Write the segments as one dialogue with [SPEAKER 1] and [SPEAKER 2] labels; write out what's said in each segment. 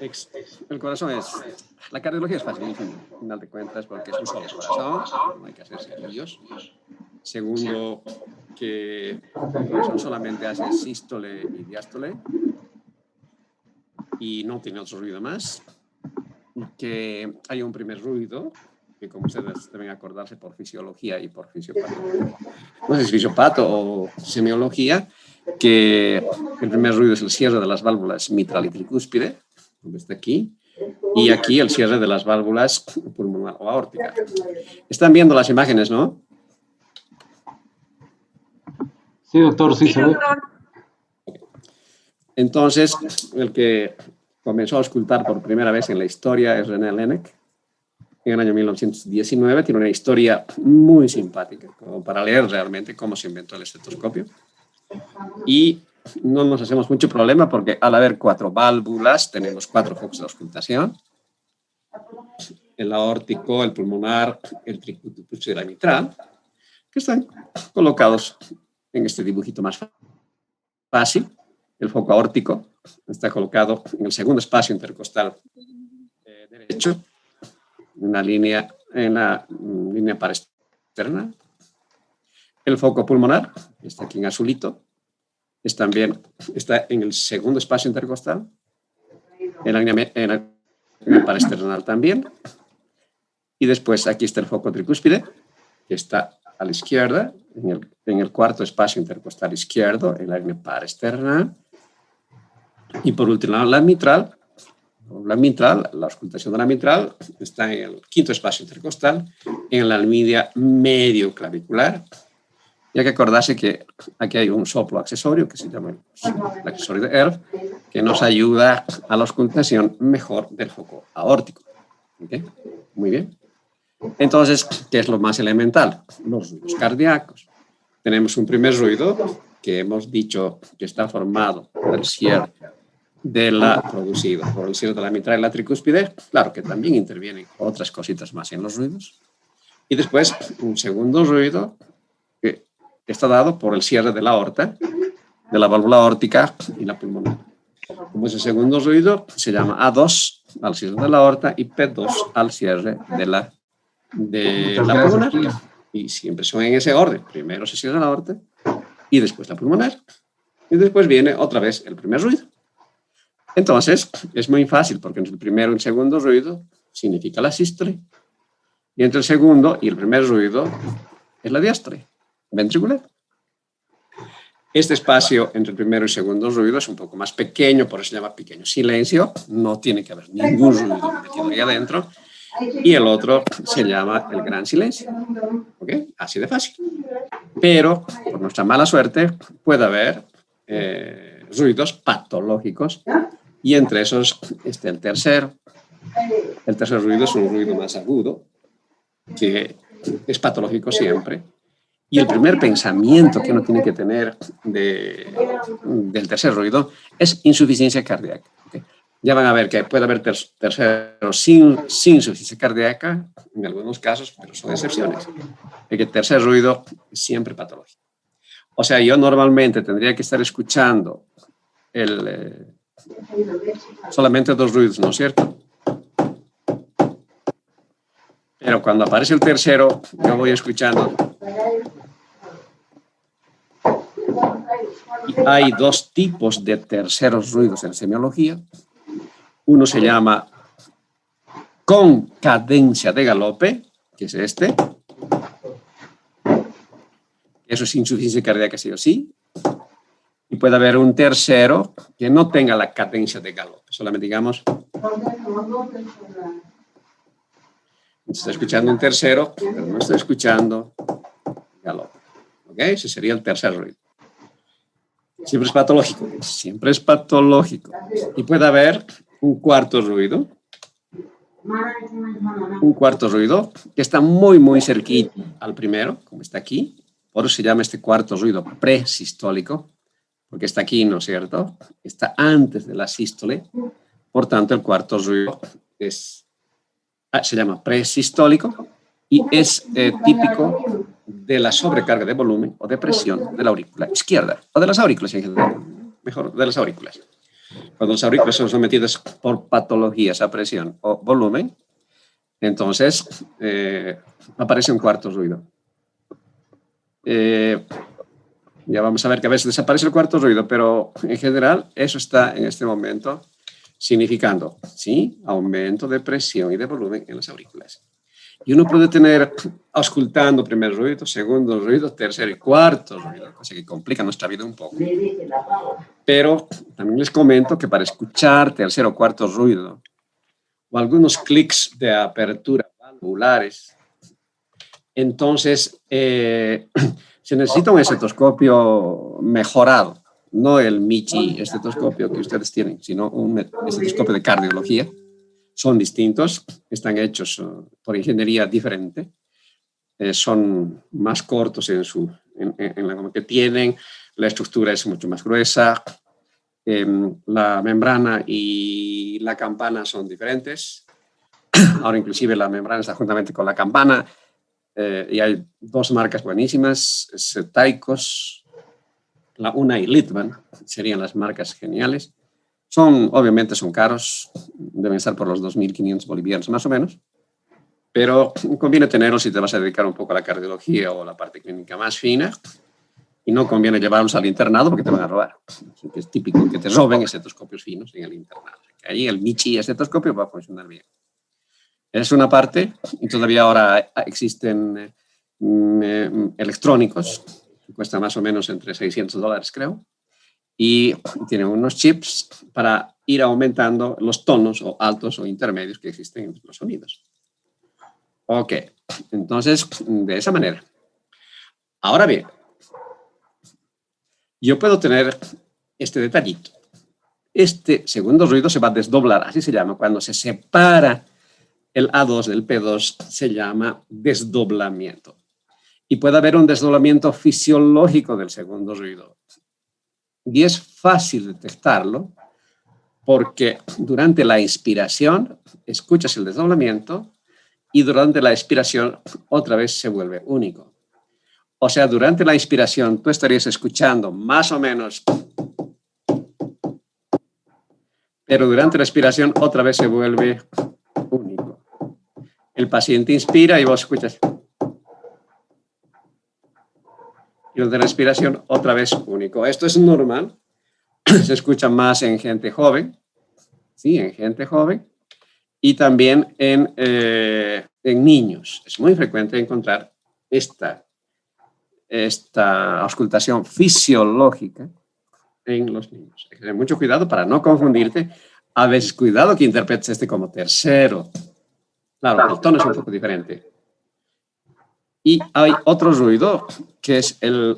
[SPEAKER 1] ex- el corazón es... La cardiología es fácil, al final de cuentas, porque es un solo corazón, no hay que hacerse líos. Segundo, que el corazón solamente hace sístole y diástole y no tiene otro ruido más. Que hay un primer ruido, que como ustedes deben acordarse por fisiología y por fisiopatología, no sé si fisiopato o semiología, que el primer ruido es el cierre de las válvulas mitral y tricúspide, donde está aquí, y aquí el cierre de las válvulas pulmonar o aórtica. Están viendo las imágenes, ¿no?
[SPEAKER 2] Sí, doctor, sí se ve.
[SPEAKER 1] Entonces, el que comenzó a auscultar por primera vez en la historia es René Laennec, en el año 1919. Tiene una historia muy simpática, como para leer realmente cómo se inventó el estetoscopio. Y no nos hacemos mucho problema porque al haber 4 válvulas, tenemos 4 focos de auscultación. El aórtico, el pulmonar, el tricúspide y la mitral, que están colocados en este dibujito más fácil. El foco aórtico está colocado en el segundo espacio intercostal derecho, en la línea paraexterna. El foco pulmonar está aquí en azulito, está en el segundo espacio intercostal, en la línea paraexternal también. Y después aquí está el foco tricúspide, que está a la izquierda, en el cuarto espacio intercostal izquierdo, en la línea paraexterna. Y por último, la mitral, la auscultación de la mitral está en el quinto espacio intercostal, en la almohadilla medio clavicular. Y hay que acordarse que aquí hay un soplo accesorio que se llama el accesorio de Erb, que nos ayuda a la auscultación mejor del foco aórtico. ¿Okay? Muy bien. Entonces, ¿qué es lo más elemental? Los ruidos cardíacos. Tenemos un primer ruido que hemos dicho que está formado por el cierre producido por el cierre de la mitral y la tricúspide. Claro que también intervienen otras cositas más en los ruidos. Y después, un segundo ruido que está dado por el cierre de la aorta, de la válvula aórtica y la pulmonar. Como ese segundo ruido se llama A2 al cierre de la aorta y P2 al cierre de la pulmonar. Y siempre son en ese orden. Primero se cierra la aorta y después la pulmonar. Y después viene otra vez el primer ruido. Entonces, es muy fácil porque entre el primero y el segundo ruido significa la sístole. Y entre el segundo y el primer ruido es la diástole ventricular. Este espacio entre el primero y el segundo ruido es un poco más pequeño, por eso se llama pequeño silencio. No tiene que haber ningún ruido metido ahí adentro. Y el otro se llama el gran silencio. ¿Ok? Así de fácil. Pero, por nuestra mala suerte, puede haber ruidos patológicos. Y entre esos está el tercero. El tercer ruido es un ruido más agudo, que es patológico siempre. Y el primer pensamiento que uno tiene que tener del tercer ruido es insuficiencia cardíaca. ¿Okay? Ya van a ver que puede haber terceros sin insuficiencia cardíaca, en algunos casos, pero son excepciones. El tercer ruido es siempre patológico. O sea, yo normalmente tendría que estar escuchando solamente 2 ruidos, ¿no es cierto? Pero cuando aparece el tercero, yo voy escuchando. Y hay 2 tipos de terceros ruidos en semiología. Uno se llama con cadencia de galope, que es este. Eso es insuficiencia cardíaca sí o sí. Y puede haber un tercero que no tenga la cadencia de galope, solamente digamos. Estoy escuchando un tercero, pero no estoy escuchando galope. ¿Ok? Ese sería el tercer ruido. Siempre es patológico. Siempre es patológico. Y puede haber un cuarto ruido. Un cuarto ruido que está muy, muy cerquita al primero, como está aquí. Por eso se llama este cuarto ruido presistólico, porque está aquí, ¿no es cierto? Está antes de la sístole. Por tanto, el cuarto ruido se llama presistólico y es típico de la sobrecarga de volumen o de presión de la aurícula izquierda, o de las aurículas en general, mejor, de las aurículas. Cuando los auriculares son sometidos por patologías a presión o volumen, entonces aparece un cuarto ruido. Ya vamos a ver que a veces desaparece el cuarto ruido, pero en general eso está en este momento significando, ¿sí?, aumento de presión y de volumen en los auriculares. Y uno puede tener auscultando primer ruido, segundo ruido, tercer y cuarto ruido, cosa que complica nuestra vida un poco. Pero también les comento que para escuchar tercer o cuarto ruido o algunos clics de apertura valvulares, entonces se necesita un estetoscopio mejorado, no el Michi estetoscopio que ustedes tienen, sino un estetoscopio de cardiología. Son distintos, están hechos por ingeniería diferente, son más cortos en la goma que tienen, la estructura es mucho más gruesa, la membrana y la campana son diferentes. Ahora inclusive la membrana está juntamente con la campana y hay dos marcas buenísimas, Taikos, la Una y Littmann, serían las marcas geniales. Obviamente son caros, deben estar por los 2.500 bolivianos más o menos, pero conviene tenerlos si te vas a dedicar un poco a la cardiología o a la parte clínica más fina, y no conviene llevarlos al internado porque te van a robar. Es típico que te roben estetoscopios finos en el internado. Ahí el Michi estetoscopio va a funcionar bien. Es una parte, y todavía ahora existen electrónicos, que cuestan más o menos entre $600, creo, y tienen unos chips para ir aumentando los tonos o altos o intermedios que existen en los sonidos. Ok, entonces, de esa manera. Ahora bien, yo puedo tener este detallito. Este segundo ruido se va a desdoblar, así se llama, cuando se separa el A2 del P2, se llama desdoblamiento. Y puede haber un desdoblamiento fisiológico del segundo ruido. Y es fácil detectarlo porque durante la inspiración escuchas el desdoblamiento y durante la expiración otra vez se vuelve único. O sea, durante la inspiración tú estarías escuchando más o menos, pero durante la expiración otra vez se vuelve único. El paciente inspira y vos escuchas. Y durante la respiración otra vez único. Esto es normal. Se escucha más en gente joven, ¿sí? En gente joven. Y también en niños. Es muy frecuente encontrar esta auscultación fisiológica en los niños. Hay que tener mucho cuidado para no confundirte. A veces, cuidado que interpretes este como tercero. Claro, el tono es un poco diferente. Y hay otro ruido que es el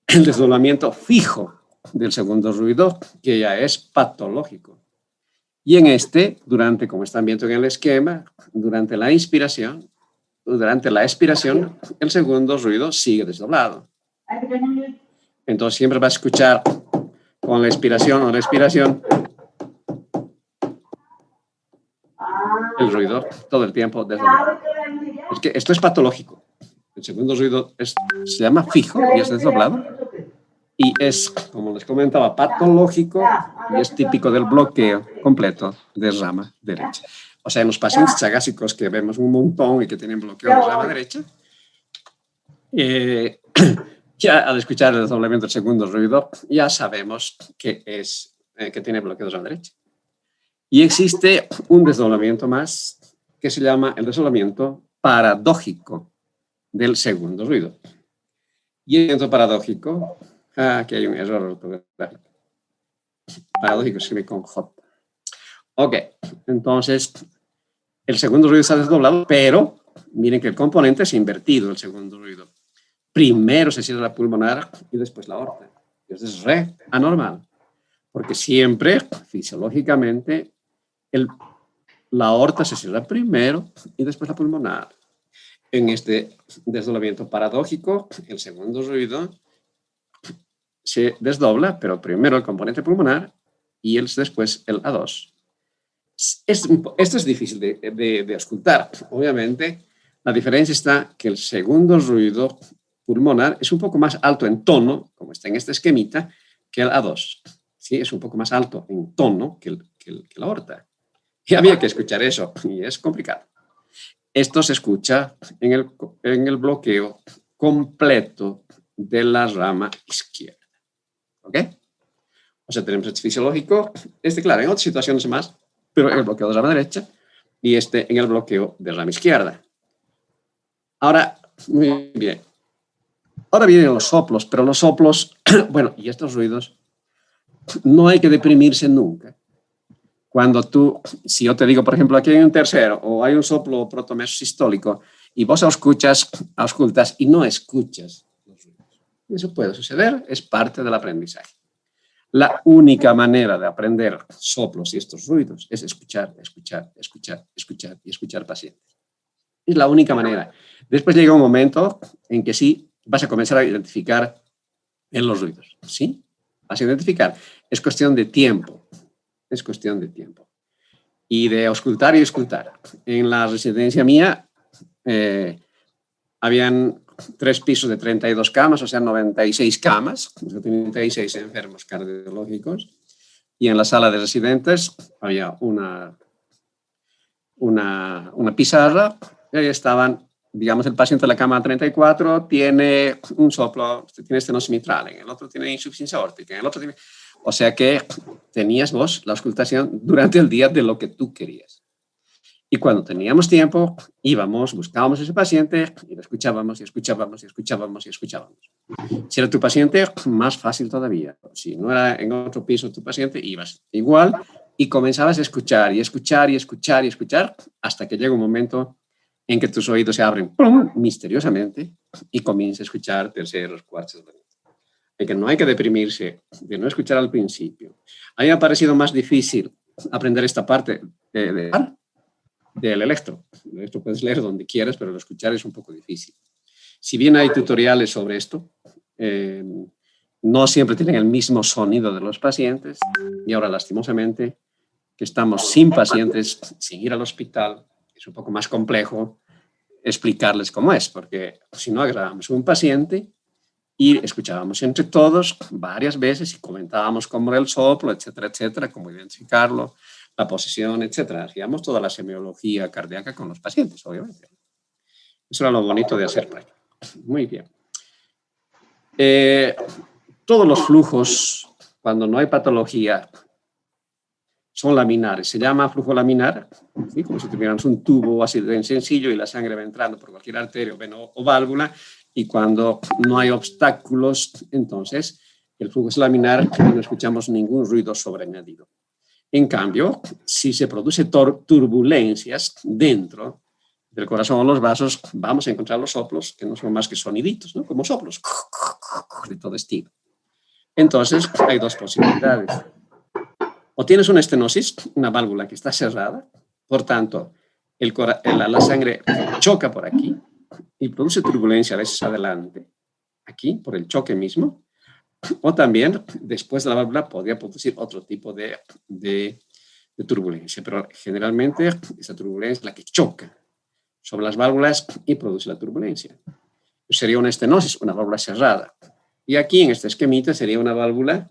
[SPEAKER 1] desdoblamiento fijo del segundo ruido, que ya es patológico. Y en como están viendo en el esquema, durante la inspiración, durante la expiración, el segundo ruido sigue desdoblado. Entonces siempre vas a escuchar con la expiración o la expiración el ruido todo el tiempo desdoblado. Es que esto es patológico. El segundo ruido se llama fijo y es desdoblado. Y es, como les comentaba, patológico y es típico del bloqueo completo de rama derecha. O sea, en los pacientes chagásicos que vemos un montón y que tienen bloqueo de rama derecha, ya al escuchar el desdoblamiento del segundo ruido, ya sabemos que tiene bloqueo de rama derecha. Y existe un desdoblamiento más que se llama el desdoblamiento paradójico del segundo ruido. Y el desdoblamiento paradójico, aquí hay un error ortográfico. Paradójico se escribe con J. Ok, entonces el segundo ruido está desdoblado, pero miren que el componente es invertido, el segundo ruido. Primero se cierra la pulmonar y después la aorta. Eso es re anormal, porque siempre, fisiológicamente, la aorta se cierra primero y después la pulmonar. En este desdoblamiento paradójico, el segundo ruido se desdobla, pero primero el componente pulmonar y después el A2. Esto es difícil de auscultar. Obviamente, la diferencia está que el segundo ruido pulmonar es un poco más alto en tono, como está en este esquemita, que el A2. ¿sí? Es un poco más alto en tono que la aorta. Y había que escuchar eso, y es complicado. Esto se escucha en el bloqueo completo de la rama izquierda. ¿Ok? O sea, tenemos este fisiológico, claro, en otras situaciones más, pero en el bloqueo de la rama derecha y en el bloqueo de la rama izquierda. Ahora, muy bien. Ahora vienen los soplos, pero los soplos, bueno, y estos ruidos, no hay que deprimirse nunca. Cuando si yo te digo, por ejemplo, aquí hay un tercero o hay un soplo protomesosistólico y vos auscultas y no escuchas los ruidos. Eso puede suceder, es parte del aprendizaje. La única manera de aprender soplos y estos ruidos es escuchar, escuchar, escuchar, escuchar y escuchar pacientes. Es la única manera. Después llega un momento en que sí vas a comenzar a identificar en los ruidos. ¿Sí? Vas a identificar. Es cuestión de tiempo. Es cuestión de tiempo. Y de auscultar y escuchar. En la residencia mía habían 3 pisos de 32 camas, o sea, 96 camas, 96 enfermos cardiológicos. Y en la sala de residentes había una pizarra y ahí estaban, digamos, el paciente de la cama 34 tiene un soplo, tiene estenosis mitral, en el otro tiene insuficiencia aórtica, en el otro tiene... O sea que tenías vos la auscultación durante el día de lo que tú querías. Y cuando teníamos tiempo, buscábamos a ese paciente y lo escuchábamos y escuchábamos y escuchábamos y escuchábamos. Si era tu paciente, más fácil todavía. Si no era en otro piso tu paciente, ibas igual y comenzabas a escuchar y escuchar y escuchar y escuchar hasta que llega un momento en que tus oídos se abren ¡pum!, misteriosamente y comienzas a escuchar terceros, cuartos. Que no hay que deprimirse de no escuchar al principio. A mí me ha parecido más difícil aprender esta parte del electro. El electro puedes leer donde quieras, pero el escuchar es un poco difícil. Si bien hay tutoriales sobre esto, no siempre tienen el mismo sonido de los pacientes y ahora lastimosamente que estamos sin pacientes, sin ir al hospital, es un poco más complejo explicarles cómo es, porque si no agarrábamos un paciente y escuchábamos entre todos varias veces y comentábamos cómo era el soplo, etcétera, etcétera, cómo identificarlo, la posición, etcétera. Hacíamos toda la semiología cardíaca con los pacientes, obviamente. Eso era lo bonito de hacer práctica. Muy bien. Todos los flujos, cuando no hay patología, son laminares. Se llama flujo laminar, ¿sí? Como si tuviéramos un tubo así de sencillo y la sangre va entrando por cualquier arteria o válvula. Y cuando no hay obstáculos, entonces el flujo es laminar y no escuchamos ningún ruido sobreañadido. En cambio, si se produce turbulencias dentro del corazón o los vasos, vamos a encontrar los soplos que no son más que soniditos, ¿no? Como soplos de todo estilo. Entonces, hay 2 posibilidades. O tienes una estenosis, una válvula que está cerrada, por tanto, la sangre choca por aquí y produce turbulencia a veces adelante, aquí, por el choque mismo, o también después de la válvula podría producir otro tipo de turbulencia, pero generalmente esa turbulencia es la que choca sobre las válvulas y produce la turbulencia. Sería una estenosis, una válvula cerrada. Y aquí en este esquemita sería una válvula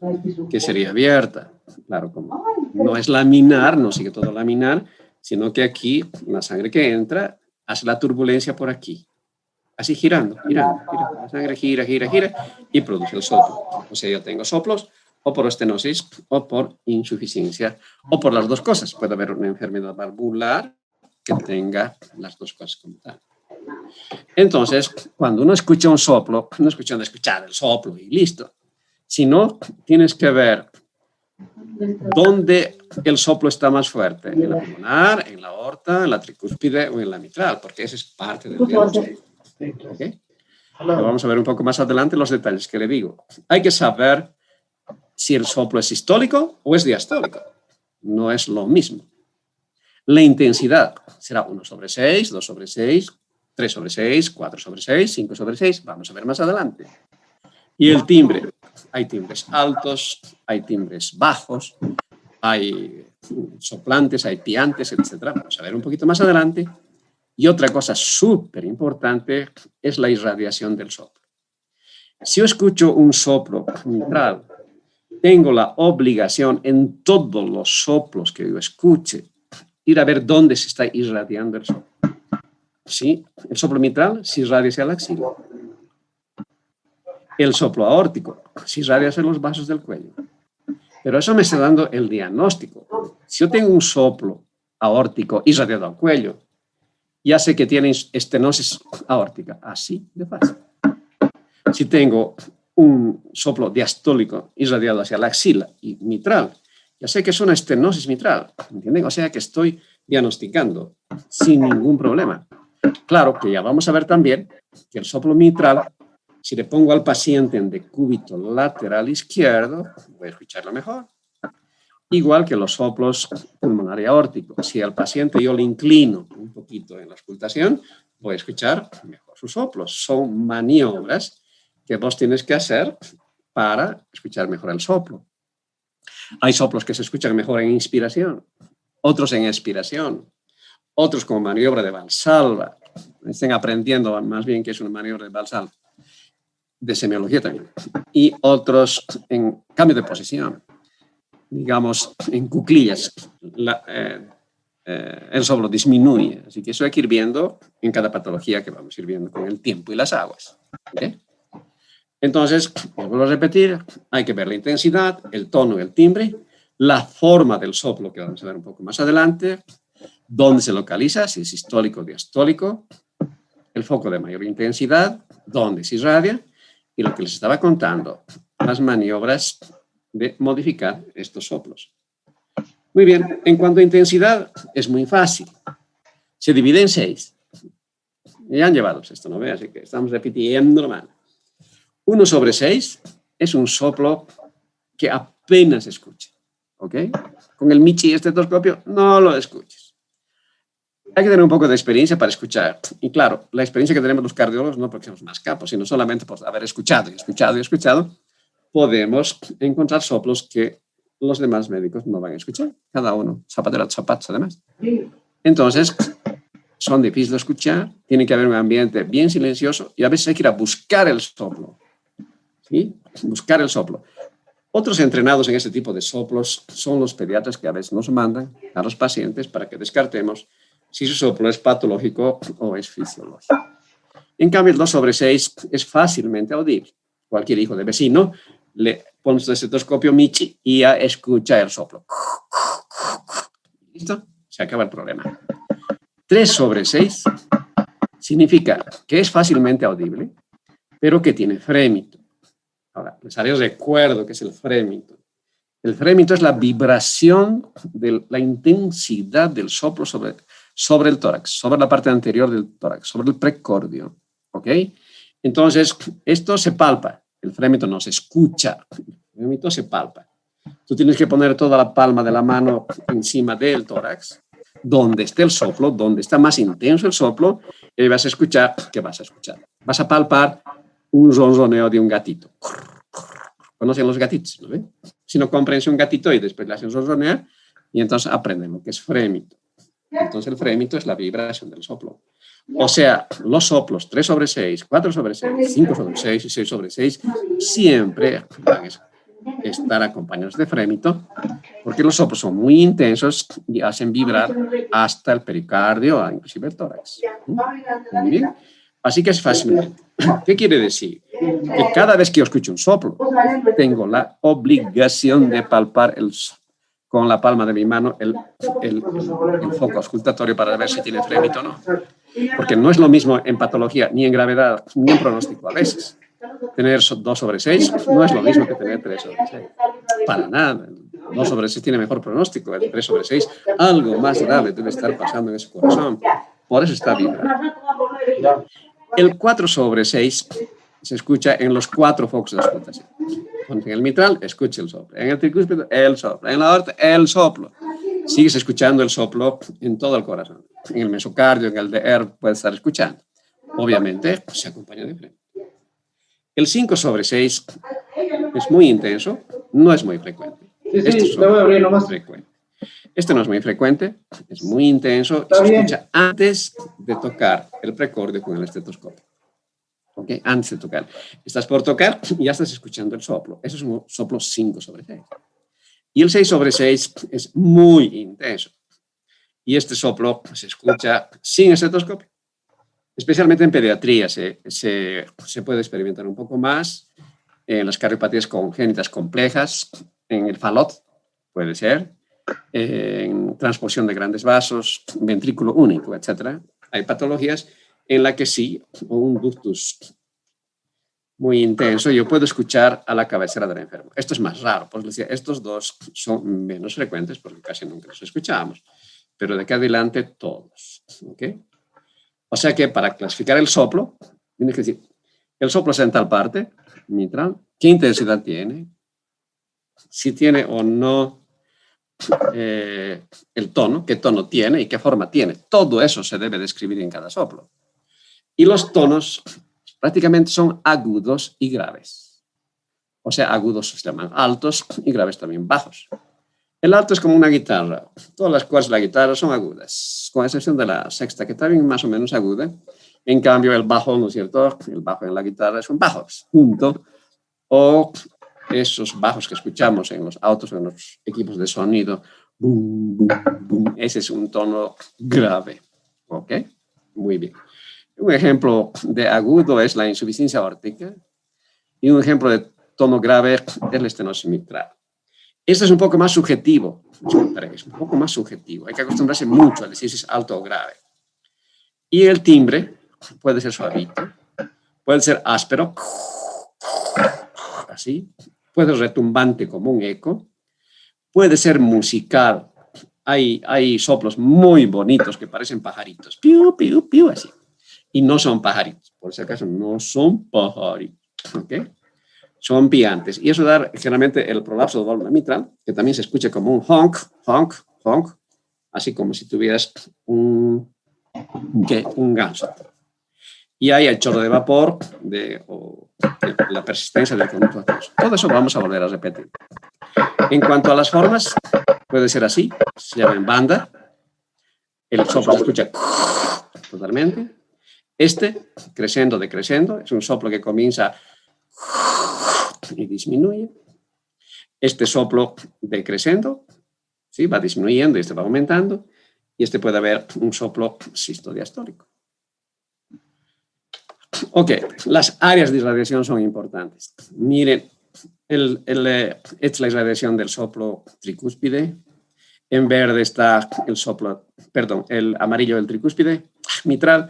[SPEAKER 1] que sería abierta. Claro, como no es laminar, no sigue todo laminar, sino que aquí la sangre que entra hace la turbulencia por aquí. Así girando. La sangre gira y produce el soplo. O sea, yo tengo soplos o por estenosis o por insuficiencia o por las 2 cosas. Puede haber una enfermedad valvular que tenga las 2 cosas como tal. Entonces, cuando uno escucha un soplo, no es cuestión de escuchar el soplo y listo, sino tienes que ver dónde el soplo está más fuerte, en la pulmonar, en la aorta, en la tricúspide o en la mitral, porque esa es parte del diagnóstico. ¿Okay? Lo vamos a ver un poco más adelante los detalles que le digo. Hay que saber si el soplo es sistólico o es diastólico. No es lo mismo. La intensidad será 1/6, 2/6, 3/6, 4/6, 5/6. Vamos a ver más adelante. Y el timbre. Hay timbres altos, hay timbres bajos, hay soplantes, hay piantes, etc. Vamos a ver un poquito más adelante. Y otra cosa súper importante es la irradiación del soplo. Si yo escucho un soplo mitral, tengo la obligación en todos los soplos que yo escuche, ir a ver dónde se está irradiando el soplo. ¿Sí? El soplo mitral se irradia hacia la axila. El soplo aórtico se irradia hacia los vasos del cuello. Pero eso me está dando el diagnóstico. Si yo tengo un soplo aórtico irradiado al cuello, ya sé que tiene estenosis aórtica, así de fácil. Si tengo un soplo diastólico irradiado hacia la axila y mitral, ya sé que es una estenosis mitral, ¿entienden? O sea que estoy diagnosticando sin ningún problema. Claro que ya vamos a ver también que el soplo mitral, si le pongo al paciente en decúbito lateral izquierdo, voy a escucharlo mejor. Igual que los soplos pulmonar y aórtico. Si al paciente yo le inclino un poquito en la auscultación, voy a escuchar mejor sus soplos. Son maniobras que vos tienes que hacer para escuchar mejor el soplo. Hay soplos que se escuchan mejor en inspiración, otros en expiración, otros como maniobra de Valsalva. Estén aprendiendo más bien que es una maniobra de Valsalva, de semiología también. Y otros en cambio de posición. Digamos, en cuclillas, el soplo disminuye. Así que eso hay que ir viendo en cada patología que vamos a ir viendo con el tiempo y las aguas. ¿Okay? Entonces, vuelvo a repetir, hay que ver la intensidad, el tono, el timbre, la forma del soplo, que vamos a ver un poco más adelante, dónde se localiza, si es sistólico o diastólico, el foco de mayor intensidad, dónde se irradia, y lo que les estaba contando, las maniobras de modificar estos soplos. Muy bien, en cuanto a intensidad, es muy fácil. Se divide en 6. Ya han llevado esto, ¿no ve? Así que estamos repitiendo lo malo. 1/6 es un soplo que apenas escucha, ¿ok? Con el Michi estetoscopio no lo escuches. Hay que tener un poco de experiencia para escuchar. Y claro, la experiencia que tenemos los cardiólogos no porque somos más capos, sino solamente por haber escuchado y escuchado y escuchado, podemos encontrar soplos que los demás médicos no van a escuchar. Cada uno, zapatero a zapatos, además. Entonces, son difíciles de escuchar, tiene que haber un ambiente bien silencioso y a veces hay que ir a buscar el soplo. ¿Sí? Buscar el soplo. Otros entrenados en este tipo de soplos son los pediatras que a veces nos mandan a los pacientes para que descartemos si su soplo es patológico o es fisiológico. En cambio, el 2/6 es fácilmente audible. Cualquier hijo de vecino le pone su estetoscopio Michi y ya escucha el soplo. ¿Listo? Se acaba el problema. 3/6 significa que es fácilmente audible, pero que tiene frémito. Ahora, les haré recuerdo que es el frémito. El frémito es la vibración de la intensidad del soplo sobre el tórax, sobre la parte anterior del tórax, sobre el precordio. ¿Ok? Entonces, esto se palpa. El frémito no se escucha. El frémito se palpa. Tú tienes que poner toda la palma de la mano encima del tórax, donde esté el soplo, donde está más intenso el soplo, y vas a escuchar, ¿qué vas a escuchar? Vas a palpar un ronroneo de un gatito. ¿Conocen los gatitos? ¿No ven? Si no comprense un gatito y después le hacen ronronear, y entonces aprenden lo que es frémito. Entonces el frémito es la vibración del soplo. O sea, los soplos 3/6, 4/6, 5/6 y 6/6 siempre van a estar acompañados de frémito, porque los soplos son muy intensos y hacen vibrar hasta el pericardio, inclusive el tórax. Muy bien. Así que es fácilmente. ¿Qué quiere decir? Que cada vez que yo escucho un soplo, tengo la obligación de palpar con la palma de mi mano el foco auscultatorio para ver si tiene frémito o no. Porque no es lo mismo en patología, ni en gravedad, ni en pronóstico a veces. Tener 2/6 no es lo mismo que tener 3/6. Para nada. 2/6 tiene mejor pronóstico. El 3/6, algo más grave debe estar pasando en ese corazón. Por eso está vibrando. El 4/6 se escucha en los 4 focos de auscultación. En el mitral, escucha el soplo. En el tricúspide, el soplo. En la aorta, el soplo. Sigues escuchando el soplo en todo el corazón. En el mesocardio, en el DR, puedes estar escuchando. Obviamente, se acompaña de frémito. El 5/6 es muy intenso, no es muy frecuente.
[SPEAKER 2] Sí, te voy a abrir nomás.
[SPEAKER 1] Este no es muy frecuente, es muy intenso y se escucha antes de tocar el precordio con el estetoscopio. ¿ok? Antes de tocar. Estás por tocar y ya estás escuchando el soplo. Eso es un soplo 5/6. Y el 6/6 es muy intenso. Y este soplo se escucha sin estetoscopio. Especialmente en pediatría se puede experimentar un poco más en las cardiopatías congénitas complejas, en el falot, puede ser, en transposición de grandes vasos, ventrículo único, etc. Hay patologías en las que sí, o un ductus muy intenso, yo puedo escuchar a la cabecera del enfermo. Esto es más raro, pues decía, estos dos son menos frecuentes porque casi nunca los escuchamos, pero de aquí adelante todos, ¿ok? O sea que para clasificar el soplo, tienes que decir, el soplo es en tal parte, mitral, qué intensidad tiene, si tiene o no el tono, qué tono tiene y qué forma tiene. Todo eso se debe describir en cada soplo. Y los tonos prácticamente son agudos y graves. O sea, agudos se llaman altos y graves también bajos. El alto es como una guitarra. Todas las cuerdas de la guitarra son agudas, con excepción de la sexta, que también más o menos aguda. En cambio, el bajo, ¿no es cierto? El bajo en la guitarra son bajos, junto. O esos bajos que escuchamos en los autos o en los equipos de sonido. Boom, boom, boom. Ese es un tono grave. ¿Ok? Muy bien. Un ejemplo de agudo es la insuficiencia aórtica. Y un ejemplo de tono grave es la estenosis mitral. Este es un poco más subjetivo. Es un poco más subjetivo. Hay que acostumbrarse mucho a decir si es alto o grave. Y el timbre puede ser suavito, puede ser áspero, así, puede ser retumbante como un eco, puede ser musical. Hay soplos muy bonitos que parecen pajaritos, piu, piu, piu, así. Y no son pajaritos, por si acaso, no son pajaritos, ¿ok? Son piantes. Y eso da generalmente el prolapso de válvula mitral, que también se escucha como un honk, honk, honk, así como si tuvieras un ganso. Y hay el chorro de vapor o la persistencia del conducto aquoso. Todo eso vamos a volver a repetir. En cuanto a las formas, puede ser así, se llama en banda, el soplo se escucha totalmente. Este, crescendo, decrescendo, es un soplo que comienza y disminuye. Este soplo decrescendo, ¿sí? Va disminuyendo y este va aumentando. Y este puede haber un soplo sistodiastólico. Ok, las áreas de irradiación son importantes. Miren, esta es la irradiación del soplo tricúspide. En verde está el soplo, perdón, el amarillo del tricúspide mitral.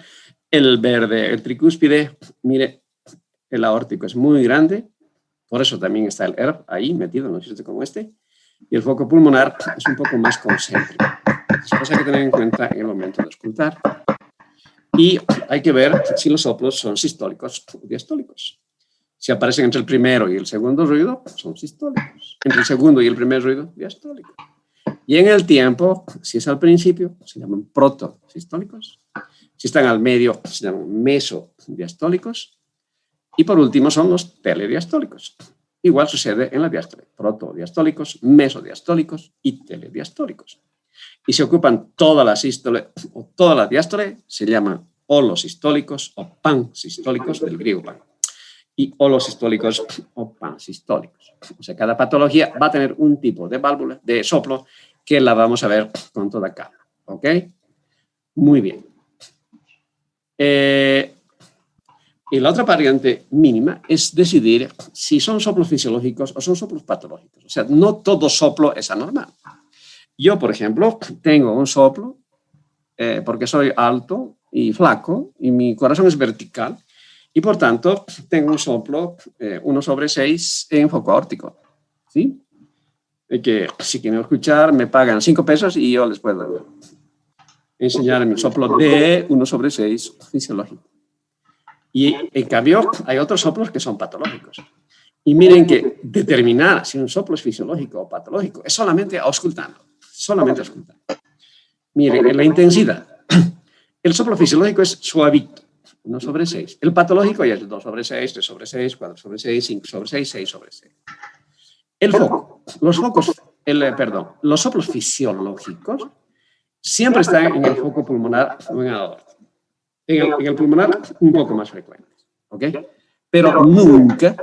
[SPEAKER 1] El verde, el tricúspide. Mire, el aórtico es muy grande. Por eso también está el ERP ahí metido, no es como este. Y el foco pulmonar es un poco más concéntrico. Eso hay que tener en cuenta en el momento de escuchar. Y hay que ver si los soplos son sistólicos o diastólicos. Si aparecen entre el primero y el segundo ruido, son sistólicos. Entre el segundo y el primer ruido, diastólicos. Y en el tiempo, si es al principio, se llaman protosistólicos. Si están al medio, se llaman mesodiastólicos. Y por último son los telediastólicos. Igual sucede en la diástole. Protodiastólicos, mesodiastólicos y telediastólicos. Y se ocupan toda la sístole o toda la diástole, se llaman holosistólicos o pansistólicos, del griego pan. Y holosistólicos o pansistólicos. O sea, cada patología va a tener un tipo de válvula, de soplo, que la vamos a ver con toda calma. ¿Ok? Muy bien. Y la otra variante mínima es decidir si son soplos fisiológicos o son soplos patológicos. O sea, no todo soplo es anormal. Yo, por ejemplo, tengo un soplo porque soy alto y flaco y mi corazón es vertical y, por tanto, tengo un soplo 1/6 en foco aórtico. ¿Sí? Que si quieren escuchar, me pagan 5 pesos y yo les puedo enseñar mi soplo de 1/6 fisiológico. Y, en cambio, hay otros soplos que son patológicos. Y miren que determinar si un soplo es fisiológico o patológico es solamente auscultando. Solamente auscultando. Miren, en la intensidad. El soplo fisiológico es suavito, 1/6. El patológico ya es 2/6, 3/6, 4/6, 5/6, 6/6. El foco. Los soplos fisiológicos siempre están en el foco pulmonar o en el aorta. En el pulmonar, un poco más frecuentes. ¿ok? Pero nunca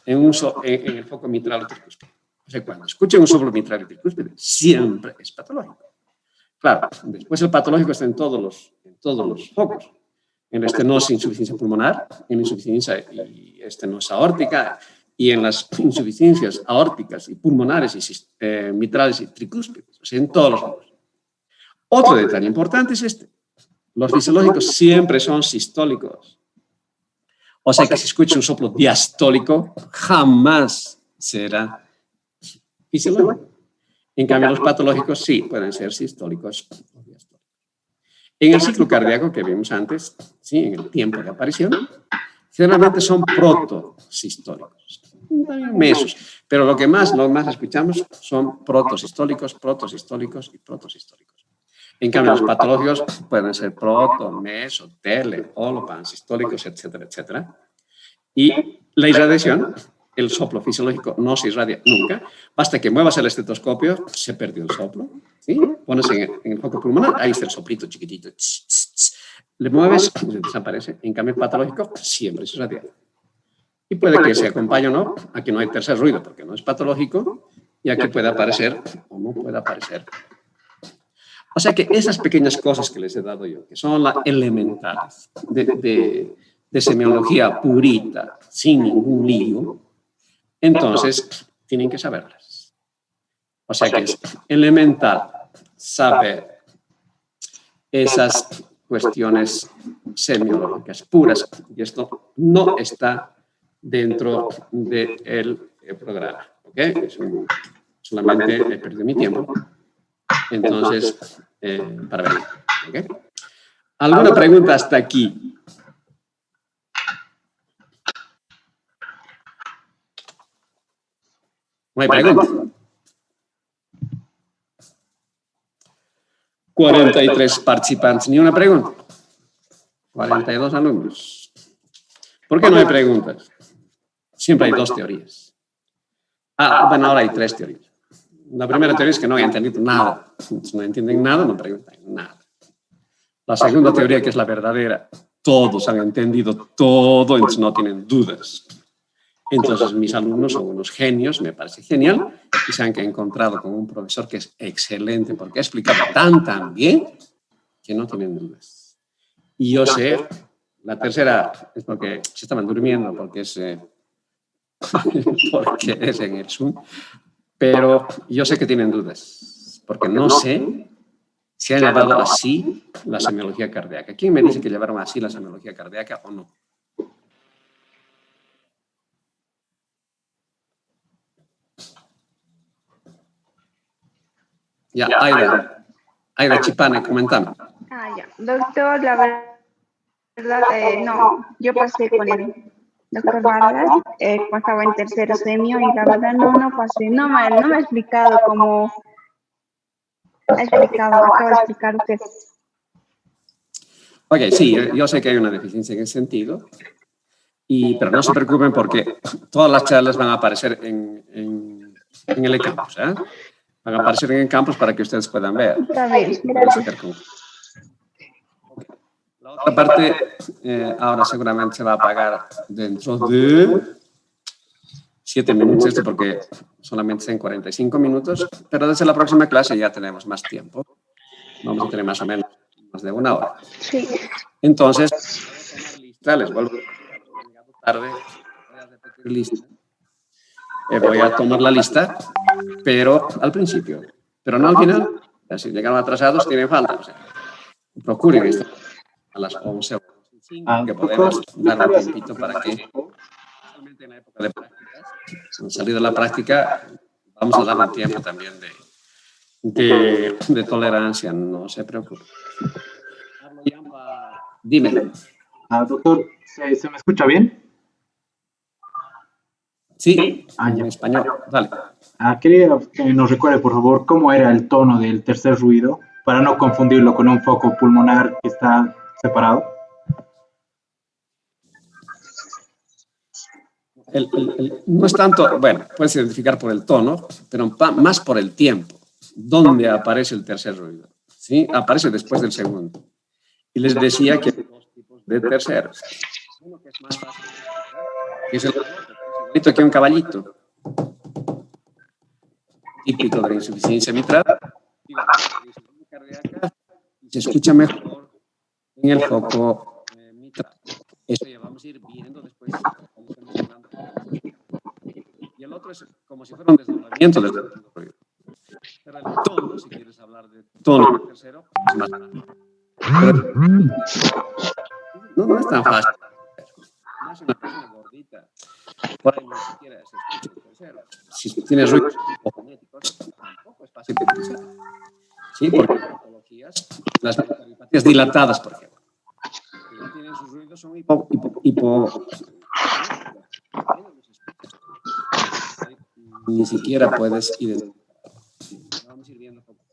[SPEAKER 1] en el foco mitral o tricúspide. O sea, cuando escuchen un soplo mitral y tricúspide, siempre es patológico. Claro, después el patológico está en todos los focos. En la estenosis, insuficiencia pulmonar, en la insuficiencia y estenosis aórtica, y en las insuficiencias aórticas y pulmonares y mitrales y tricúspides, o sea, en todos los focos. Otro detalle importante es este. Los fisiológicos siempre son sistólicos. O sea que si escucha un soplo diastólico, jamás será fisiológico. En cambio, los patológicos sí pueden ser sistólicos o diastólicos. En el ciclo cardíaco que vimos antes, ¿sí? En el tiempo de aparición, generalmente son protosistólicos, también mesos, pero lo que más escuchamos son protosistólicos, protosistólicos y protosistólicos. En cambio, los patológicos pueden ser proto, meso, tele, holo, pansistólicos, etcétera, etcétera. Y la irradiación, el soplo fisiológico no se irradia nunca. Basta que muevas el estetoscopio, se perdió el soplo. ¿Sí? Pones en el foco pulmonar, ahí está el soplito chiquitito. Tss, tss, tss. Le mueves, desaparece. En cambio, el patológico siempre se irradia. Y puede que se acompañe o no. Aquí no hay tercer ruido porque no es patológico. Y aquí puede aparecer o no puede aparecer. O sea que esas pequeñas cosas que les he dado yo, que son las elementales de semiología purita, sin ningún lío, entonces tienen que saberlas. O sea que es elemental saber esas cuestiones semiológicas puras. Y esto no está dentro del programa. ¿Okay? Solamente he perdido mi tiempo. Entonces, para ver. ¿Okay? ¿Alguna pregunta hasta aquí? No hay pregunta. 43 participantes, ni una pregunta. 42 alumnos. ¿Por qué no hay preguntas? Siempre hay dos teorías. Bueno, ahora hay tres teorías. La primera teoría es que no he entendido nada. Si no entienden nada, no preguntan nada. La segunda teoría, que es la verdadera, todos han entendido todo, entonces no tienen dudas. Entonces mis alumnos son unos genios, me parece genial, y se han encontrado con un profesor que es excelente porque ha explicado tan bien que no tienen dudas. Y yo sé, la tercera es porque se estaban durmiendo, porque es en el Zoom, pero yo sé que tienen dudas, porque no sé si han llevado así la semiología cardíaca. ¿Quién me dice que llevaron así la semiología cardíaca o no? Ya, Aida Chipane, comentame.
[SPEAKER 3] Ya. Doctor, la verdad, no, yo pasé con el doctor Vargas, pasaba en tercero semio y la verdad no pasé, no me ha explicado cómo acaba de explicar usted.
[SPEAKER 1] Ok, sí, yo sé que hay una deficiencia en ese sentido, pero no se preocupen porque todas las charlas van a aparecer en el campus, ¿eh? Van a aparecer en el campus para que ustedes puedan ver.
[SPEAKER 3] Está bien, gracias.
[SPEAKER 1] La otra parte ahora seguramente se va a apagar dentro de 7 minutos, esto porque solamente son 45 minutos, pero desde la próxima clase ya tenemos más tiempo. Vamos a tener más o menos más de 1 hora.
[SPEAKER 3] Sí.
[SPEAKER 1] Entonces, les vuelvo tarde, voy a repetir lista. Voy a tomar la lista, pero al principio, pero no al final. Si llegan atrasados, tienen falta. O sea, procuren estar a las 11 o 11:05, que podemos dar un tiempito para que, especialmente en la época de prácticas, al salir de la práctica, vamos a dar un tiempo también de tolerancia, no se preocupe. Dime.
[SPEAKER 2] Doctor, ¿se me escucha bien?
[SPEAKER 1] Sí, en español, dale.
[SPEAKER 2] Quería que nos recuerde, por favor, cómo era el tono del tercer ruido, para no confundirlo con un foco pulmonar que está separado.
[SPEAKER 1] No es tanto, bueno, puedes identificar por el tono, pero más por el tiempo. ¿Dónde aparece el tercer ruido? ¿Sí? Aparece después del segundo. Y les decía que hay dos tipos de terceros. uno que es más fácil, que es el igualito que un caballito, típico de la insuficiencia mitral, y la insuficiencia cardíaca se escucha mejor en el foco mitral. Eso ya vamos a ir viendo después. Y el otro es como si fuera un desdoblamiento del segundo ruido. Pero el tono, si quieres hablar de tono del tercero, es más fácil. No es tan fácil. No es una persona gordita. Por ahí ni siquiera se escucha el tercero. Si tienes ruidos fonéticos, tampoco es fácil de escuchar. Sí, porque en patologías, las miocardiopatía dilatadas, por ejemplo, que no tienen sus ruidos, son ni siquiera puedes identificar. Vamos a ir viendo poco.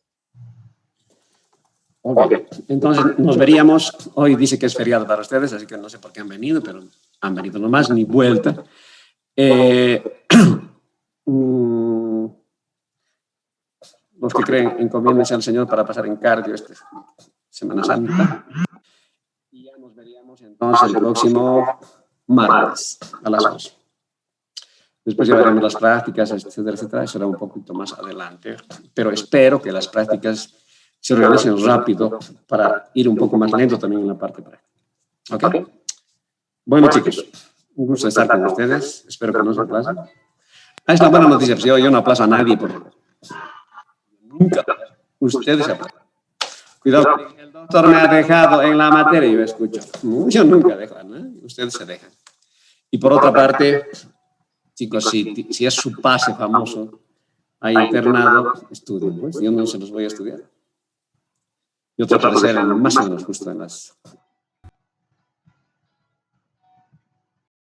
[SPEAKER 1] Okay. Entonces nos veríamos, hoy dice que es feriado para ustedes, así que no sé por qué han venido, pero han venido nomás, ni vuelta. Los que creen, encomiéndense al Señor para pasar en cardio esta Semana Santa. Y ya nos veríamos entonces el próximo martes a las 11. Después llevaremos las prácticas, etcétera, etcétera. Eso será un poquito más adelante. Pero espero que las prácticas se realicen rápido para ir un poco más lento también en la parte práctica. ¿Ok? Bueno, chicos, un gusto estar con ustedes. Espero que no se aplacen. Es la buena noticia. Pues yo no aplazo a nadie. Nunca. Ustedes se aplazan. Cuidado, el doctor me ha dejado en la materia. Yo escucho. Yo nunca dejo, ¿no? Ustedes se dejan. Y por otra parte, chicos, si es su pase famoso a internado, estudien. Pues yo no se los voy a estudiar. Yo trato de ser el más o menos justo en las